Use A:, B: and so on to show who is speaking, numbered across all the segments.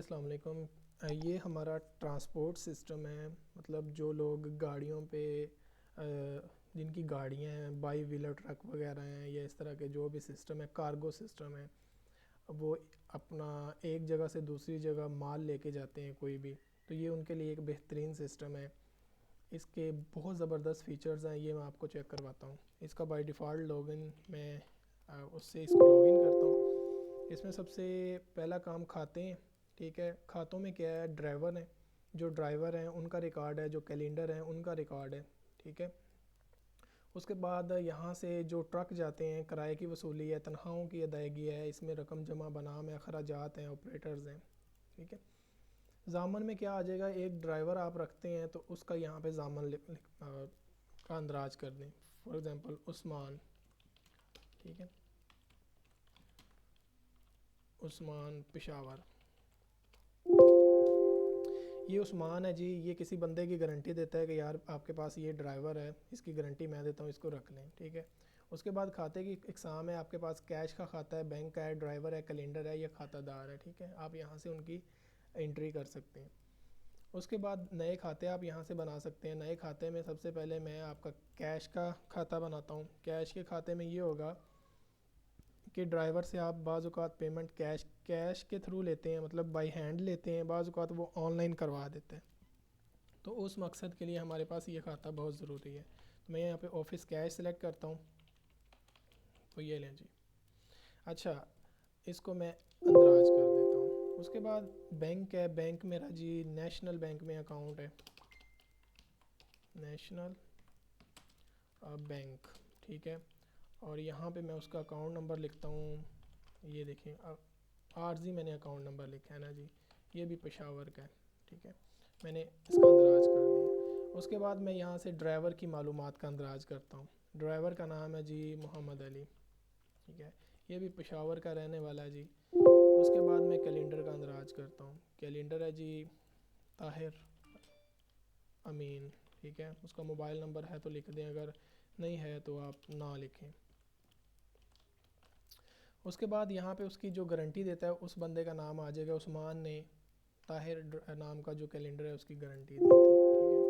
A: السلام علیکم۔ یہ ہمارا ٹرانسپورٹ سسٹم ہے، مطلب جو لوگ گاڑیوں پہ جن کی گاڑیاں ہیں، بائی ویلر ٹرک وغیرہ ہیں، یا اس طرح کے جو بھی سسٹم ہے، کارگو سسٹم ہے، وہ اپنا ایک جگہ سے دوسری جگہ مال لے کے جاتے ہیں کوئی بھی، تو یہ ان کے لیے ایک بہترین سسٹم ہے۔ اس کے بہت زبردست فیچرز ہیں، یہ میں آپ کو چیک کرواتا ہوں۔ اس کا بائی ڈیفالٹ لاگن میں اس سے اس کو لاگن کرتا ہوں۔ اس میں سب سے پہلا کام کھاتے ہیں، ٹھیک ہے۔ کھاتوں میں کیا ہے، ڈرائیور ہیں، جو ڈرائیور ہیں ان کا ریکارڈ ہے، جو کیلنڈر ہیں ان کا ریکارڈ ہے، ٹھیک ہے۔ اس کے بعد یہاں سے جو ٹرک جاتے ہیں، کرائے کی وصولی ہے، تنخواہوں کی ادائیگی ہے، اس میں رقم جمع بنام ہے، اخراجات ہیں، آپریٹرز ہیں، ٹھیک ہے۔ ضامن میں کیا آ جائے گا، ایک ڈرائیور آپ رکھتے ہیں تو اس کا یہاں پہ ضامن کا اندراج کر دیں۔ فار ایگزامپل عثمان، ٹھیک ہے، عثمان پشاور۔ یہ عثمان ہے جی، یہ کسی بندے کی گارنٹی دیتا ہے کہ یار آپ کے پاس یہ ڈرائیور ہے، اس کی گارنٹی میں دیتا ہوں، اس کو رکھ لیں، ٹھیک ہے۔ اس کے بعد کھاتے کی اقسام ہے، آپ کے پاس کیش کا کھاتا ہے، بینک کا ہے، ڈرائیور ہے، کیلنڈر ہے، یا کھاتہ دار ہے، ٹھیک ہے۔ آپ یہاں سے ان کی انٹری کر سکتے ہیں۔ اس کے بعد نئے کھاتے آپ یہاں سے بنا سکتے ہیں۔ نئے کھاتے میں سب سے پہلے میں آپ کا کیش کا کھاتہ بناتا ہوں۔ کیش کے کھاتے میں یہ ہوگا کہ ڈرائیور سے آپ بعض اوقات پیمنٹ کیش کے تھرو لیتے ہیں، مطلب بائی ہینڈ لیتے ہیں، بعض اوقات وہ آن لائن کروا دیتے ہیں، تو اس مقصد کے لیے ہمارے پاس یہ کھاتہ بہت ضروری ہے۔ تو میں یہاں پہ آفس کیش سلیکٹ کرتا ہوں، تو یہ لیں جی۔ اچھا، اس کو میں اندراج کر دیتا ہوں۔ اس کے بعد بینک ہے، بینک میرا جی نیشنل بینک میں اکاؤنٹ ہے، نیشنل بینک، ٹھیک ہے۔ اور یہاں پہ میں اس کا اکاؤنٹ نمبر لکھتا ہوں، یہ دیکھیں عارضی میں نے اکاؤنٹ نمبر لکھا ہے نا جی، یہ بھی پشاور کا ہے، ٹھیک ہے۔ میں نے اس کا اندراج کر دیا۔ اس کے بعد میں یہاں سے ڈرائیور کی معلومات کا اندراج کرتا ہوں۔ ڈرائیور کا نام ہے جی محمد علی، ٹھیک ہے، یہ بھی پشاور کا رہنے والا ہے جی۔ اس کے بعد میں کیلنڈر کا اندراج کرتا ہوں۔ کیلنڈر ہے جی طاہر امین، ٹھیک ہے۔ اس کا موبائل نمبر ہے تو لکھ دیں، اگر نہیں ہے تو آپ نہ لکھیں۔ اس کے بعد یہاں پہ اس کی جو گارنٹی دیتا ہے اس بندے کا نام آ جائے گا، عثمان نے طاہر نام کا جو کیلنڈر ہے اس کی گارنٹی دی تھی، ٹھیک ہے۔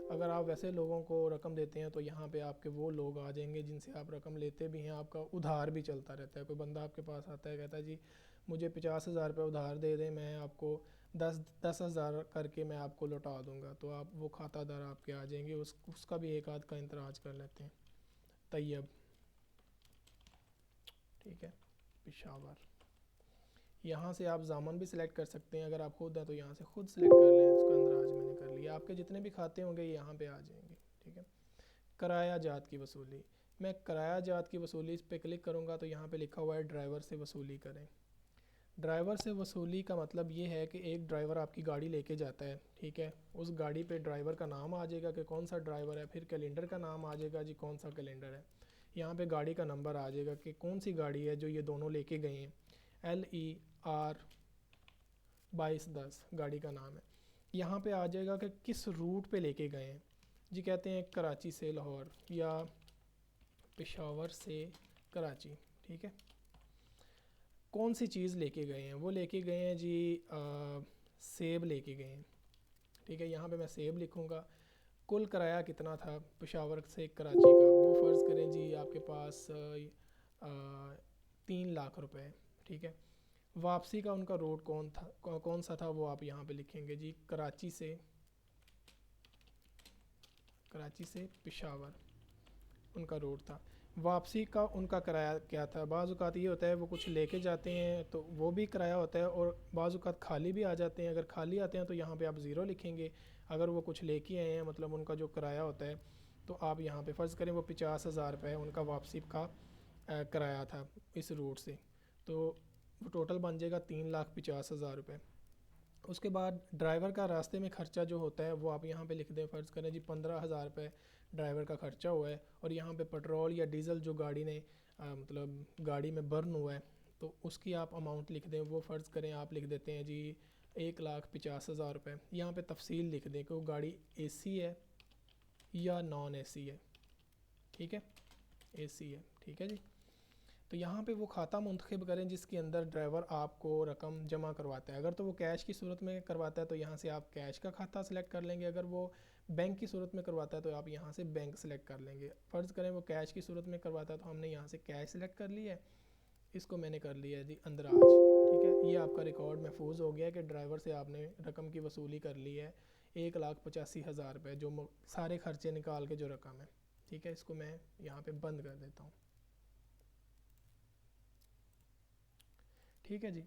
A: اگر آپ ویسے لوگوں کو رقم دیتے ہیں تو یہاں پہ آپ کے وہ لوگ آ جائیں گے جن سے آپ رقم لیتے بھی ہیں، آپ کا ادھار بھی چلتا رہتا ہے۔ کوئی بندہ آپ کے پاس آتا ہے، کہتا ہے جی مجھے 50,000 روپے ادھار دے دیں، میں آپ کو 10,000 کر کے میں آپ کو لوٹا دوں گا، تو آپ وہ کھاتہ دار آپ کے آ جائیں گے، اس کا بھی ایک آدھ کا اندراج کر لیتے ہیں۔ طیب، ٹھیک ہے، پشاور۔ یہاں سے آپ ضامن بھی سلیکٹ کر سکتے ہیں، اگر آپ خود ہیں تو یہاں سے خود سلیکٹ کر لیں، اس کا اندراج میں نے کر لیا۔ آپ کے جتنے بھی کھاتے ہوں گے یہاں پہ آ جائیں گے، ٹھیک ہے۔ کرایہ جات کی وصولی، میں کرایہ جات کی وصولی اس پہ کلک کروں گا تو یہاں پہ لکھا ہوا ہے ڈرائیور سے وصولی کریں۔ ڈرائیور سے وصولی کا مطلب یہ ہے کہ ایک ڈرائیور آپ کی گاڑی لے کے جاتا ہے، ٹھیک ہے۔ اس گاڑی پہ ڈرائیور کا نام آ جائے گا کہ کون سا ڈرائیور ہے، پھر کیلنڈر کا نام آ جائے گا جی کون سا کیلنڈر ہے، یہاں پہ گاڑی کا نمبر آ جائے گا کہ کون سی گاڑی ہے جو یہ دونوں لے کے گئے ہیں، LER 2210 گاڑی کا نام ہے۔ یہاں پہ آ جائے گا کہ کس روٹ پہ لے کے گئے ہیں، جی کہتے ہیں کراچی سے لاہور یا پشاور سے کراچی، ٹھیک ہے۔ کون سی چیز لے کے گئے ہیں، وہ لے کے گئے ہیں جی سیب لے کے گئے ہیں، ٹھیک ہے۔ یہاں پہ میں سیب لکھوں گا۔ کل کرایہ کتنا تھا پشاور سے کراچی کا، وہ فرض کریں جی آپ کے پاس 3 لاکھ روپے، ٹھیک ہے۔ واپسی کا ان کا روٹ کون سا تھا، وہ آپ یہاں پہ لکھیں گے جی کراچی سے پشاور ان کا روٹ تھا۔ واپسی کا ان کا کرایہ کیا تھا، بعض اوقات یہ ہوتا ہے وہ کچھ لے کے جاتے ہیں تو وہ بھی کرایہ ہوتا ہے، اور بعض اوقات خالی بھی آ جاتے ہیں۔ اگر خالی آتے ہیں تو یہاں پہ آپ 0 لکھیں گے، اگر وہ کچھ لے کے آئے ہیں مطلب ان کا جو کرایہ ہوتا ہے تو آپ یہاں پہ فرض کریں وہ 50,000 روپے ان کا واپسی کا کرایہ تھا اس روٹ سے، تو وہ ٹوٹل بن جائے گا 3,50,000 روپے۔ اس کے بعد ڈرائیور کا راستے میں خرچہ جو ہوتا ہے وہ آپ یہاں پہ لکھ دیں، فرض کریں جی 15,000 روپے ڈرائیور کا خرچہ ہوا ہے، اور یہاں پہ پیٹرول یا ڈیزل جو گاڑی نے مطلب گاڑی میں برن ہوا ہے تو اس کی آپ اماؤنٹ لکھ دیں، وہ فرض کریں آپ لکھ دیتے ہیں جی 1,50,000 روپے۔ یہاں پہ تفصیل لکھ دیں کہ وہ گاڑی AC ہے یا نان AC ہے، ٹھیک ہے، AC ہے، ٹھیک ہے جی۔ تو تو یہاں پہ وہ کھاتہ منتخب کریں جس کے اندر ڈرائیور آپ کو رقم جمع کرواتا ہے. اگر تو وہ کیش کی صورت میں کرواتا ہے تو یہاں سے آپ کیش کا کھاتہ سلیکٹ کر لیں گے. اگر وہ بینک کی صورت میں کرواتا ہے تو آپ یہاں سے بینک سلیکٹ کر لیں گے. فرض کریں وہ کیش کی صورت میں کرواتا ہے تو ہم نے یہاں سے کیش سلیکٹ کر لیا ہے. اس کو میں نے کر لیا ہے جی اندراج. ٹھیک ہے, یہ آپ کا ریکارڈ محفوظ ہو گیا ہے کہ ڈرائیور سے آپ نے رقم کی وصولی کر لی ہے 1,85,000 روپے, جو سارے خرچے نکال کے جو رقم ہے. ٹھیک ہے, اس کو میں یہاں پہ بند کر دیتا ہوں. ٹھیک ہے جی,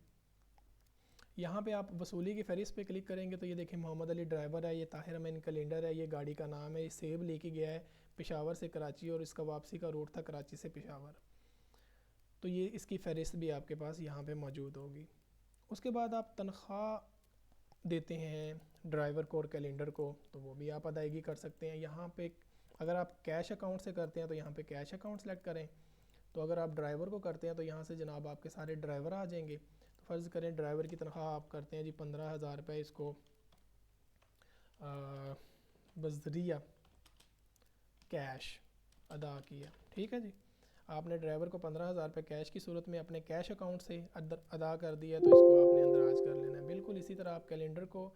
A: یہاں پہ آپ وصولی کی فہرست پہ کلک کریں گے تو یہ دیکھیں محمد علی ڈرائیور ہے, یہ طاہر امین کیلنڈر ہے, یہ گاڑی کا نام ہے, یہ سیب لے کے گیا ہے پشاور سے کراچی اور اس کا واپسی کا روٹ تھا کراچی سے پشاور. تو یہ اس کی فہرست بھی آپ کے پاس یہاں پہ موجود ہوگی. اس کے بعد آپ تنخواہ دیتے ہیں ڈرائیور کو اور کیلنڈر کو تو وہ بھی آپ ادائیگی کر سکتے ہیں. یہاں پہ اگر آپ کیش اکاؤنٹ سے کرتے ہیں تو یہاں پہ کیش اکاؤنٹ سلیکٹ کریں. تو اگر آپ ڈرائیور کو کرتے ہیں تو یہاں سے جناب آپ کے سارے ڈرائیور آ جائیں گے. تو فرض کریں ڈرائیور کی تنخواہ آپ کرتے ہیں جی 15,000 روپے, اس کو بذریعہ کیش ادا کیا. ٹھیک ہے جی, آپ نے ڈرائیور کو 15,000 روپے کیش کی صورت میں اپنے کیش اکاؤنٹ سے ادا کر دیا تو اس کو آپ نے اندراج کر لینا ہے. بالکل اسی طرح آپ کیلنڈر کو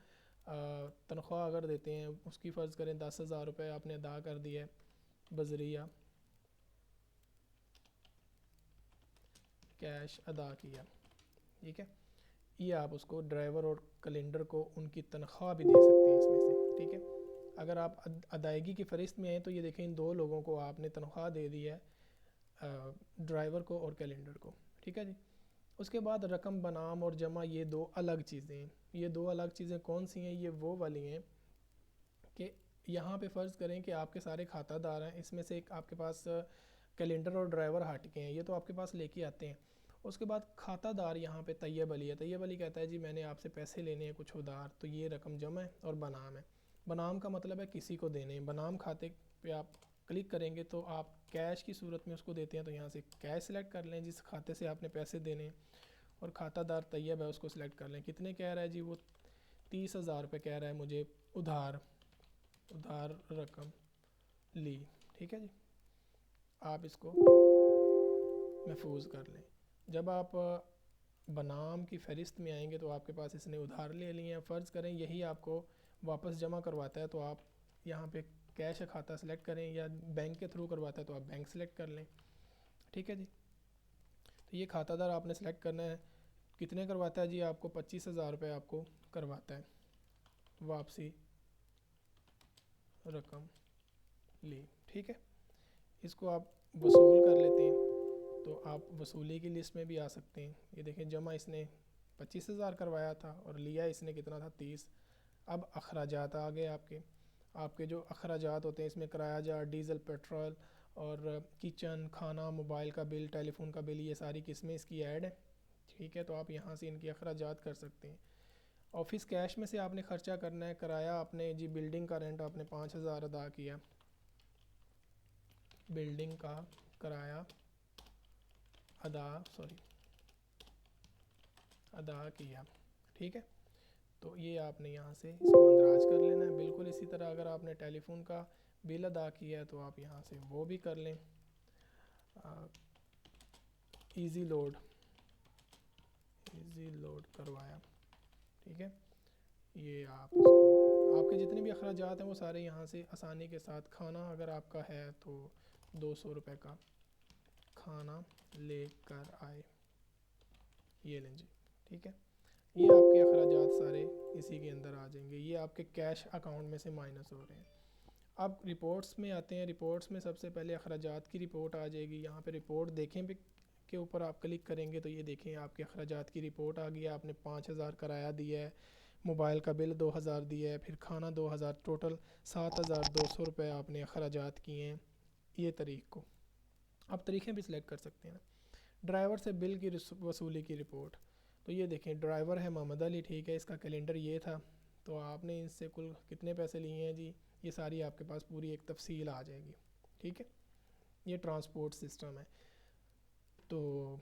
A: تنخواہ اگر دیتے ہیں, اس کی فرض کریں 10,000 روپے آپ نے ادا کر دیا ہے بذریعہ کیش ادا کیا. ٹھیک ہے, یہ آپ اس کو ڈرائیور اور کیلنڈر کو ان کی تنخواہ بھی دے سکتے ہیں اس میں سے. ٹھیک ہے, اگر آپ ادائیگی کی فہرست میں آئیں تو یہ دیکھیں ان دو لوگوں کو آپ نے تنخواہ دے دی ہے, ڈرائیور کو اور کیلنڈر کو. ٹھیک ہے جی, اس کے بعد رقم بنام اور جمع یہ دو الگ چیزیں ہیں. یہ دو الگ چیزیں کون سی ہیں؟ یہ وہ والی ہیں کہ یہاں پہ فرض کریں کہ آپ کے سارے کھاتہ دار ہیں, اس میں سے ایک آپ کے پاس کیلنڈر اور ڈرائیور ہٹ کے ہیں, یہ تو آپ کے پاس لے کے آتے ہیں. اس کے بعد کھاتہ دار یہاں پہ طیب علی ہے. طیب علی کہتا ہے جی میں نے آپ سے پیسے لینے ہیں کچھ ادھار, تو یہ رقم جمع ہے اور بنام ہے. بنام کا مطلب ہے کسی کو دینے ہیں. بنام کھاتے پہ آپ کلک کریں گے تو آپ کیش کی صورت میں اس کو دیتے ہیں تو یہاں سے کیش سلیکٹ کر لیں جس کھاتے سے آپ نے پیسے دینے ہیں, اور کھاتہ دار طیب ہے اس کو سلیکٹ کر لیں. کتنے کہہ رہا ہے جی؟ وہ 30,000 روپے کہہ رہا ہے مجھے ادھار رقم لی. ٹھیک ہے جی, آپ اس کو محفوظ کر لیں. جب آپ بنام کی فہرست میں آئیں گے تو آپ کے پاس اس نے ادھار لے لیے ہیں. فرض کریں یہی آپ کو واپس جمع کرواتا ہے تو آپ یہاں پہ کیش کھاتہ سلیکٹ کریں, یا بینک کے تھرو کرواتا ہے تو آپ بینک سلیکٹ کر لیں. ٹھیک ہے جی, تو یہ کھاتہ دار آپ نے سلیکٹ کرنا ہے. کتنے کرواتا ہے جی؟ آپ کو 25,000 روپے آپ کو کرواتا ہے واپسی رقم لی. ٹھیک ہے, اس کو آپ وصول کر لیتے ہیں تو آپ وصولی کی لسٹ میں بھی آ سکتے ہیں. یہ دیکھیں جمع اس نے 25,000 کروایا تھا اور لیا اس نے کتنا تھا 30. اب اخراجات آ گئے آپ کے جو اخراجات ہوتے ہیں اس میں کرایہ جات, ڈیزل, پیٹرول اور کچن, کھانا, موبائل کا بل, ٹیلی فون کا بل, یہ ساری قسمیں اس کی ایڈ ہیں. ٹھیک ہے, تو آپ یہاں سے ان کی اخراجات کر سکتے ہیں. آفس کیش میں سے آپ نے خرچہ کرنا ہے. کرایہ آپ نے جی بلڈنگ کا رینٹ آپ نے 5,000 ادا کیا, بلڈنگ کا کرایہ ادا کیا. ٹھیک ہے, تو یہ آپ نے یہاں سے اس کو اندراج کر لینا ہے. بالکل اسی طرح اگر آپ نے ٹیلی فون کا بل ادا کیا ہے تو آپ یہاں سے وہ بھی کر لیں. ایزی لوڈ کروایا. ٹھیک ہے, یہ آپ اس کو آپ کے جتنے بھی اخراجات ہیں وہ سارے یہاں سے آسانی کے ساتھ. کھانا اگر آپ کا ہے تو 200 روپے کا کھانا لے کر آئے, یہ لیں جی. ٹھیک ہے, یہ آپ کے اخراجات سارے اسی کے اندر آ جائیں گے. یہ آپ کے کیش اکاؤنٹ میں سے مائنس ہو رہے ہیں. اب رپورٹس میں آتے ہیں. رپورٹس میں سب سے پہلے اخراجات کی رپورٹ آ جائے گی. یہاں پہ رپورٹ دیکھیں بھی کے اوپر آپ کلک کریں گے تو یہ دیکھیں آپ کے اخراجات کی رپورٹ آ گئی ہے. آپ نے 5,000 کرایہ دیا ہے, موبائل کا بل 2,000 دیا ہے, پھر کھانا 2,000, ٹوٹل 7,200 روپے آپ نے اخراجات کیے ہیں. یہ طریق کو آپ طریقے بھی سلیکٹ کر سکتے ہیں. ڈرائیور سے بل کی وصولی کی رپورٹ, تو یہ دیکھیں ڈرائیور ہے محمد علی. ٹھیک ہے, اس کا کیلنڈر یہ تھا, تو آپ نے اس سے کل کتنے پیسے لیے ہیں جی, یہ ساری آپ کے پاس پوری ایک تفصیل آ جائے گی. ٹھیک ہے, یہ ٹرانسپورٹ سسٹم ہے. تو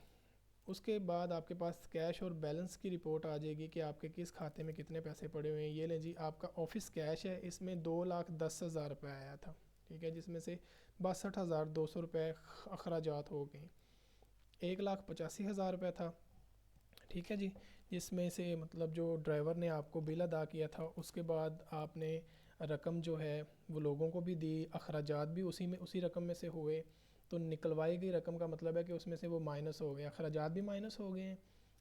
A: اس کے بعد آپ کے پاس کیش اور بیلنس کی رپورٹ آ جائے گی کہ آپ کے کس کھاتے میں کتنے پیسے پڑے ہوئے ہیں. یہ لیں جی, آپ کا آفس کیش ہے, اس میں 2,10,000 روپے آیا تھا. ٹھیک ہے, جس میں سے 62,200 روپے اخراجات ہو گئے. 1,85,000 روپے تھا، ٹھیک ہے جی، جس میں سے مطلب جو ڈرائیور نے آپ کو بل ادا کیا تھا، اس کے بعد آپ نے رقم جو ہے وہ لوگوں کو بھی دی، اخراجات بھی اسی رقم میں سے ہوئے، تو نکلوائی گئی رقم کا مطلب ہے کہ اس میں سے وہ مائنس ہو گئے، اخراجات بھی مائنس ہو گئے ہیں،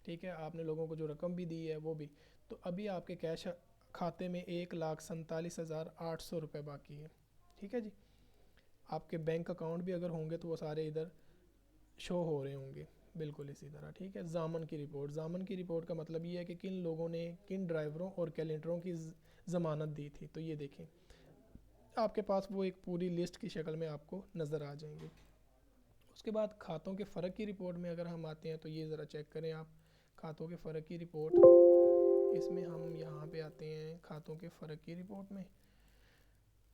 A: ٹھیک ہے، آپ نے لوگوں کو جو رقم بھی دی ہے وہ بھی، تو ابھی آپ کے کیش کھاتے میں 1,47,800 روپے باقی ہے، ٹھیک ہے جی۔ آپ کے بینک اکاؤنٹ بھی اگر ہوں گے تو وہ سارے ادھر شو ہو رہے ہوں گے بالکل اسی طرح، ٹھیک ہے۔ ضامن کی رپورٹ، ضامن کی رپورٹ کا مطلب یہ ہے کہ کن لوگوں نے کن ڈرائیوروں اور کیلنڈروں کی ضمانت دی تھی، تو یہ دیکھیں آپ کے پاس وہ ایک پوری لسٹ کی شکل میں آپ کو نظر آ جائیں گے۔ اس کے بعد کھاتوں کے فرق کی رپورٹ میں اگر ہم آتے ہیں تو یہ ذرا چیک کریں آپ، کھاتوں کے فرق کی رپورٹ، اس میں ہم یہاں پہ آتے ہیں کھاتوں کے فرق کی رپورٹ میں،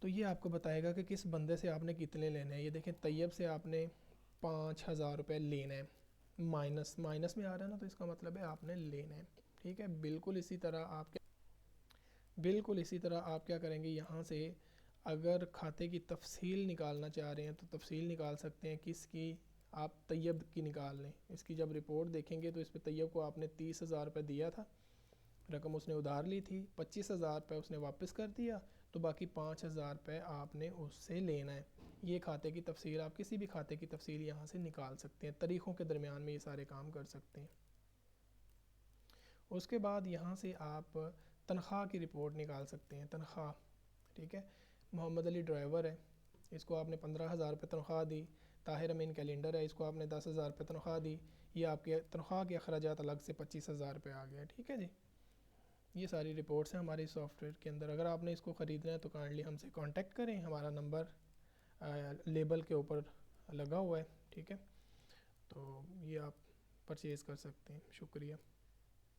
A: تو یہ آپ کو بتائے گا کہ کس بندے سے آپ نے کتنے لینے ہیں۔ یہ دیکھیں طیب سے آپ نے 5,000 روپے لینا ہے، مائنس میں آ رہا ہے نا، تو اس کا مطلب ہے آپ نے لینا ہے، ٹھیک ہے۔ بالکل اسی طرح آپ کیا کریں گے، یہاں سے اگر کھاتے کی تفصیل نکالنا چاہ رہے ہیں تو تفصیل نکال سکتے ہیں، کس کی، آپ طیب کی نکال لیں۔ اس کی جب رپورٹ دیکھیں گے تو اس پہ طیب کو آپ نے 30,000 روپے دیا تھا، رقم اس نے ادھار لی تھی، 25,000 روپے اس نے واپس کر دیا، تو باقی 5,000 روپے آپ نے اس سے لینا ہے۔ یہ کھاتے کی تفصیل، آپ کسی بھی کھاتے کی تفصیل یہاں سے نکال سکتے ہیں، طریقوں کے درمیان میں یہ سارے کام کر سکتے ہیں۔ اس کے بعد یہاں سے آپ تنخواہ کی رپورٹ نکال سکتے ہیں، تنخواہ، ٹھیک ہے۔ محمد علی ڈرائیور ہے، اس کو آپ نے 15,000 روپے تنخواہ دی۔ طاہر امین کیلنڈر ہے، اس کو آپ نے 10,000 روپے تنخواہ دی، یہ آپ کے تنخواہ کے اخراجات الگ سے 25,000 روپے آ گئے، ٹھیک ہے جی۔ یہ ساری رپورٹس ہیں ہماری سافٹ ویئر کے اندر، اگر آپ نے اس کو خریدنا ہے تو کائنڈلی ہم سے کانٹیکٹ کریں، ہمارا نمبر لیبل کے اوپر لگا ہوا ہے، ٹھیک ہے، تو یہ آپ پرچیز کر سکتے ہیں۔ شکریہ۔